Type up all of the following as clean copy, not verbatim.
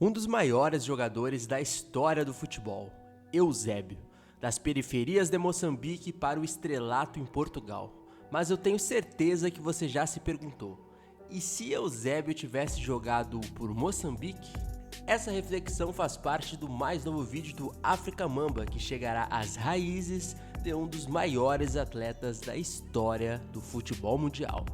Um dos maiores jogadores da história do futebol, Eusébio, das periferias de Moçambique para o estrelato em Portugal. Mas eu tenho certeza que você já se perguntou, e se Eusébio tivesse jogado por Moçambique? Essa reflexão faz parte do mais novo vídeo do África Mamba, que chegará às raízes de um dos maiores atletas da história do futebol mundial.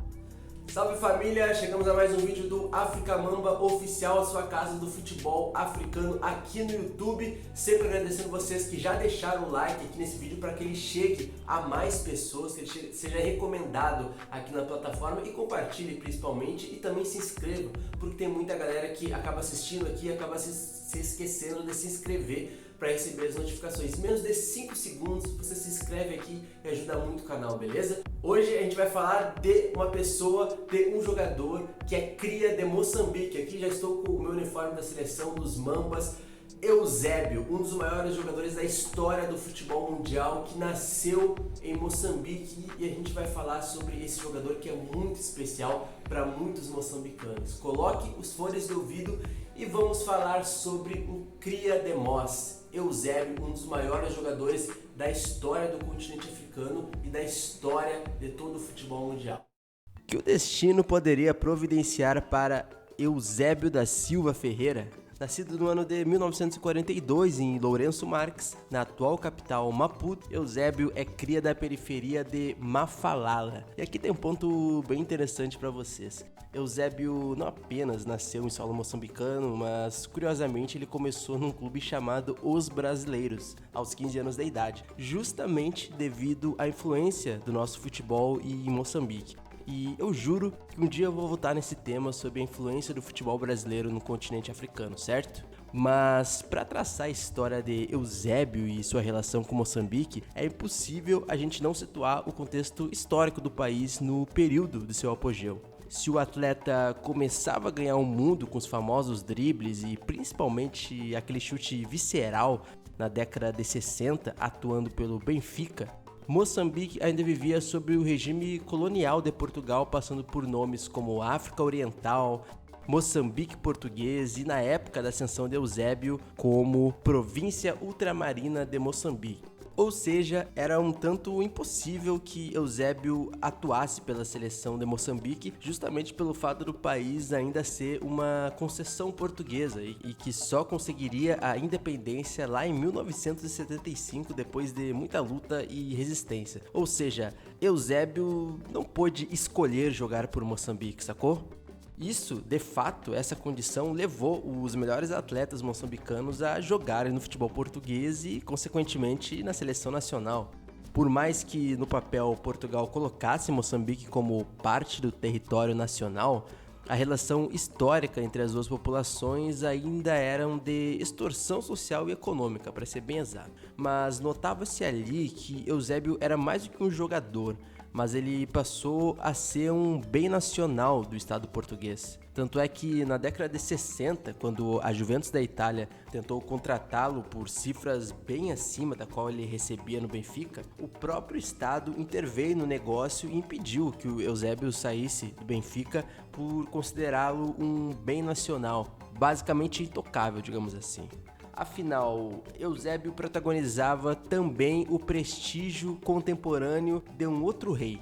Salve família, chegamos a mais um vídeo do África Mamba oficial, a sua casa do futebol africano aqui no YouTube. Sempre agradecendo vocês que já deixaram o like aqui nesse vídeo para que ele chegue a mais pessoas, que ele seja recomendado aqui na plataforma, e compartilhe principalmente, e também se inscreva, porque tem muita galera que acaba assistindo aqui e acaba se esquecendo de se inscrever para receber as notificações. Em menos de 5 segundos você se inscreve aqui e ajuda muito o canal, beleza? Hoje a gente vai falar de uma pessoa, de um jogador que é cria de Moçambique. Aqui já estou com o meu uniforme da seleção dos Mambas. Eusébio, um dos maiores jogadores da história do futebol mundial, que nasceu em Moçambique, e a gente vai falar sobre esse jogador que é muito especial para muitos moçambicanos. Coloque os fones de ouvido e vamos falar sobre o cria de Mos, Eusébio, um dos maiores jogadores da história do continente africano e da história de todo o futebol mundial. O que o destino poderia providenciar para Eusébio da Silva Ferreira? Nascido no ano de 1942 em Lourenço Marques, na atual capital Maputo, Eusébio é cria da periferia de Mafalala. E aqui tem um ponto bem interessante para vocês. Eusébio não apenas nasceu em solo moçambicano, mas curiosamente ele começou num clube chamado Os Brasileiros, aos 15 anos de idade, justamente devido à influência do nosso futebol em Moçambique. E eu juro que um dia eu vou voltar nesse tema sobre a influência do futebol brasileiro no continente africano, certo? Mas para traçar a história de Eusébio e sua relação com Moçambique, é impossível a gente não situar o contexto histórico do país no período de seu apogeu. Se o atleta começava a ganhar o mundo com os famosos dribles e principalmente aquele chute visceral na década de 60, atuando pelo Benfica, Moçambique ainda vivia sob o regime colonial de Portugal, passando por nomes como África Oriental, Moçambique Português e, na época da ascensão de Eusébio, como Província Ultramarina de Moçambique. Ou seja, era um tanto impossível que Eusébio atuasse pela seleção de Moçambique, justamente pelo fato do país ainda ser uma concessão portuguesa e que só conseguiria a independência lá em 1975, depois de muita luta e resistência. Ou seja, Eusébio não pôde escolher jogar por Moçambique, sacou? Isso, de fato, essa condição levou os melhores atletas moçambicanos a jogarem no futebol português e, consequentemente, na seleção nacional. Por mais que no papel Portugal colocasse Moçambique como parte do território nacional, a relação histórica entre as duas populações ainda era de extorsão social e econômica, para ser bem exato. Mas notava-se ali que Eusébio era mais do que um jogador, mas ele passou a ser um bem nacional do Estado português. Tanto é que na década de 60, quando a Juventus da Itália tentou contratá-lo por cifras bem acima da qual ele recebia no Benfica, o próprio Estado interveio no negócio e impediu que o Eusébio saísse do Benfica por considerá-lo um bem nacional, basicamente intocável, digamos assim. Afinal, Eusébio protagonizava também o prestígio contemporâneo de um outro rei,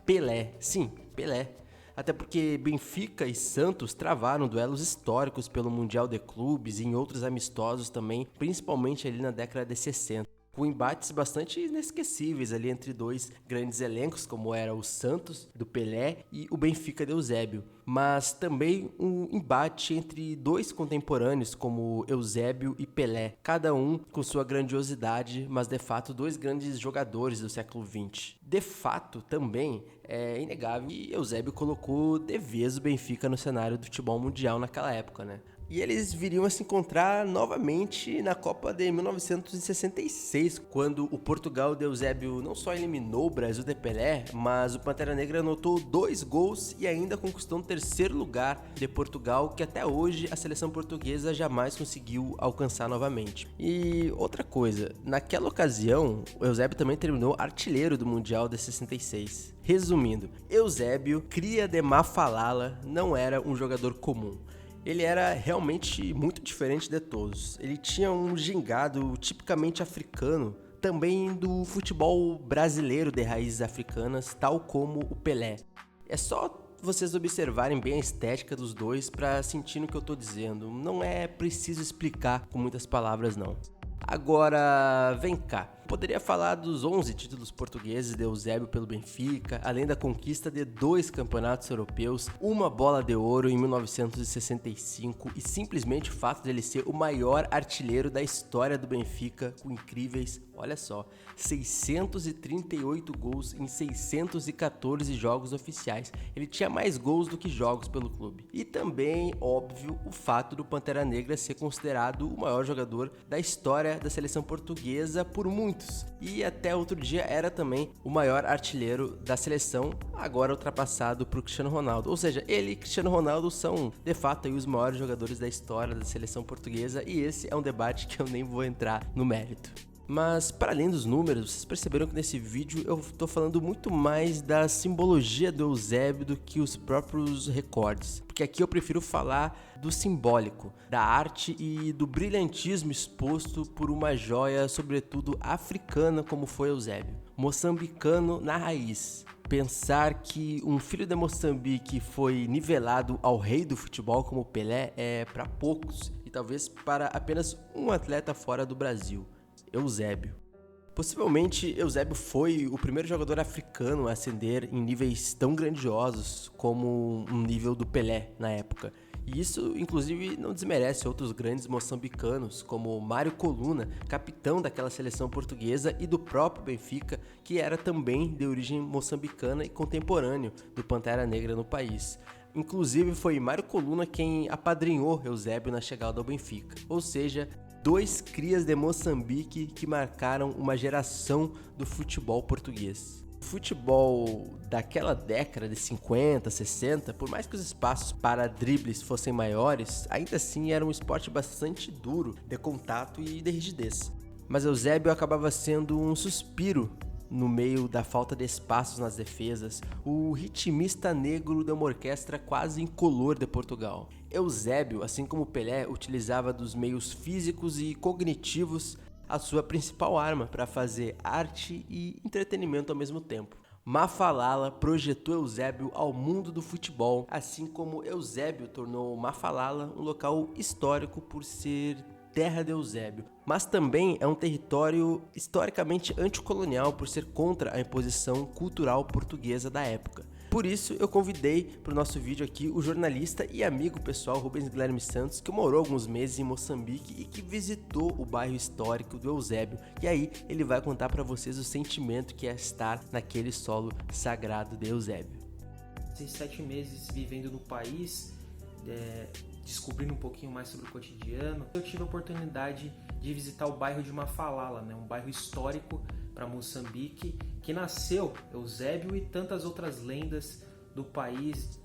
Pelé. Sim, Pelé. Até porque Benfica e Santos travaram duelos históricos pelo Mundial de Clubes e em outros amistosos também, principalmente ali na década de 60. Com embates bastante inesquecíveis ali entre dois grandes elencos, como era o Santos, do Pelé, e o Benfica de Eusébio. Mas também um embate entre dois contemporâneos, como Eusébio e Pelé, cada um com sua grandiosidade, mas de fato dois grandes jogadores do século XX. De fato, também é inegável que Eusébio colocou de vez o Benfica no cenário do futebol mundial naquela época, né? E eles viriam a se encontrar novamente na Copa de 1966, quando o Portugal de Eusébio não só eliminou o Brasil de Pelé, mas o Pantera Negra anotou 2 gols e ainda conquistou um 3º lugar de Portugal, que até hoje a seleção portuguesa jamais conseguiu alcançar novamente. E outra coisa, naquela ocasião, o Eusébio também terminou artilheiro do Mundial de 66. Resumindo, Eusébio, cria de Mafalala, não era um jogador comum. Ele era realmente muito diferente de todos. Ele tinha um gingado tipicamente africano, também do futebol brasileiro de raízes africanas, tal como o Pelé. É só vocês observarem bem a estética dos dois para sentir no que eu tô dizendo. Não é preciso explicar com muitas palavras, não. Agora, vem cá. Poderia falar dos 11 títulos portugueses de Eusébio pelo Benfica, além da conquista de 2 campeonatos europeus, uma bola de ouro em 1965 e simplesmente o fato de ele ser o maior artilheiro da história do Benfica, com incríveis, olha só, 638 gols em 614 jogos oficiais. Ele tinha mais gols do que jogos pelo clube. E também, óbvio, o fato do Pantera Negra ser considerado o maior jogador da história da seleção portuguesa por muitos. E até outro dia era também o maior artilheiro da seleção, agora ultrapassado por Cristiano Ronaldo. Ou seja, ele e Cristiano Ronaldo são, de fato, aí, os maiores jogadores da história da seleção portuguesa, e esse é um debate que eu nem vou entrar no mérito. Mas, para além dos números, vocês perceberam que nesse vídeo eu tô falando muito mais da simbologia do Eusébio do que os próprios recordes. Porque aqui eu prefiro falar do simbólico, da arte e do brilhantismo exposto por uma joia, sobretudo africana, como foi Eusébio. Moçambicano na raiz. Pensar que um filho de Moçambique foi nivelado ao rei do futebol como Pelé é para poucos, e talvez para apenas um atleta fora do Brasil. Eusébio. Possivelmente, Eusébio foi o primeiro jogador africano a ascender em níveis tão grandiosos como um nível do Pelé na época. E isso, inclusive, não desmerece outros grandes moçambicanos, como Mário Coluna, capitão daquela seleção portuguesa, e do próprio Benfica, que era também de origem moçambicana e contemporâneo do Pantera Negra no país. Inclusive, foi Mário Coluna quem apadrinhou Eusébio na chegada ao Benfica. Ou seja, 2 crias de Moçambique que marcaram uma geração do futebol português. O futebol daquela década de 50, 60, por mais que os espaços para dribles fossem maiores, ainda assim era um esporte bastante duro, de contato e de rigidez. Mas Eusébio acabava sendo um suspiro no meio da falta de espaços nas defesas, o ritmista negro de uma orquestra quase incolor de Portugal. Eusébio, assim como Pelé, utilizava dos meios físicos e cognitivos a sua principal arma para fazer arte e entretenimento ao mesmo tempo. Mafalala projetou Eusébio ao mundo do futebol, assim como Eusébio tornou Mafalala um local histórico por ser terra de Eusébio, mas também é um território historicamente anticolonial por ser contra a imposição cultural portuguesa da época. Por isso, eu convidei para o nosso vídeo aqui o jornalista e amigo pessoal Rubens Guilherme Santos, que morou alguns meses em Moçambique e que visitou o bairro histórico do Eusébio. E aí ele vai contar para vocês o sentimento que é estar naquele solo sagrado de Eusébio. 7 meses vivendo no país, descobrindo um pouquinho mais sobre o cotidiano, eu tive a oportunidade de visitar o bairro de Mafalala, um bairro histórico para Moçambique, que nasceu Eusébio e tantas outras lendas do país,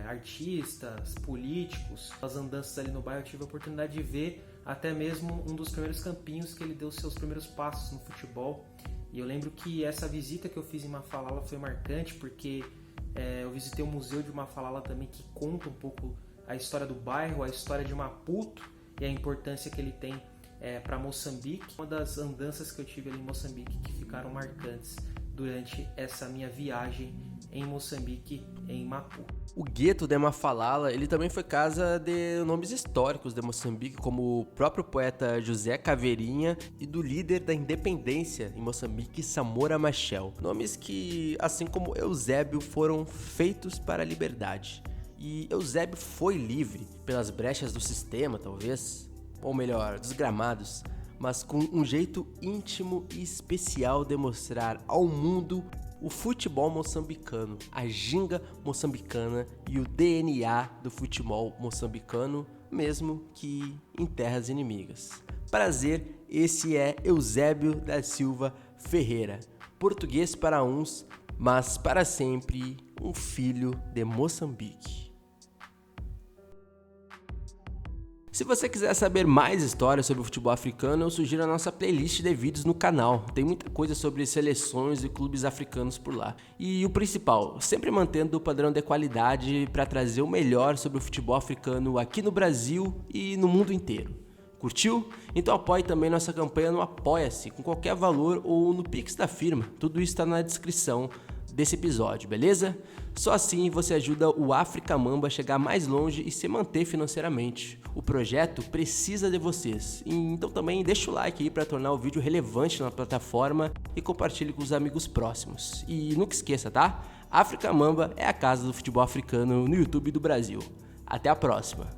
artistas, políticos. As andanças ali no bairro eu tive a oportunidade de ver até mesmo um dos primeiros campinhos que ele deu seus primeiros passos no futebol. E eu lembro que essa visita que eu fiz em Mafalala foi marcante, porque eu visitei o museu de Mafalala também, que conta um pouco a história do bairro, a história de Maputo e a importância que ele tem para Moçambique. Uma das andanças que eu tive ali em Moçambique que ficaram marcantes durante essa minha viagem em Moçambique, em Maputo. O gueto de Mafalala, ele também foi casa de nomes históricos de Moçambique, como o próprio poeta José Caveirinha e do líder da independência em Moçambique, Samora Machel. Nomes que, assim como Eusébio, foram feitos para a liberdade. E Eusébio foi livre pelas brechas do sistema, talvez, ou melhor, dos gramados, mas com um jeito íntimo e especial de mostrar ao mundo o futebol moçambicano, a ginga moçambicana e o DNA do futebol moçambicano, mesmo que em terras inimigas. Prazer, esse é Eusébio da Silva Ferreira, português para uns, mas para sempre um filho de Moçambique. Se você quiser saber mais histórias sobre o futebol africano, eu sugiro a nossa playlist de vídeos no canal. Tem muita coisa sobre seleções e clubes africanos por lá. E o principal, sempre mantendo o padrão de qualidade para trazer o melhor sobre o futebol africano aqui no Brasil e no mundo inteiro. Curtiu? Então apoie também nossa campanha no Apoia-se, com qualquer valor ou no Pix da firma. Tudo isso está na descrição desse episódio, beleza? Só assim você ajuda o África Mamba a chegar mais longe e se manter financeiramente. O projeto precisa de vocês, então também deixa o like aí para tornar o vídeo relevante na plataforma e compartilhe com os amigos próximos. E nunca esqueça, tá? África Mamba é a casa do futebol africano no YouTube do Brasil. Até a próxima!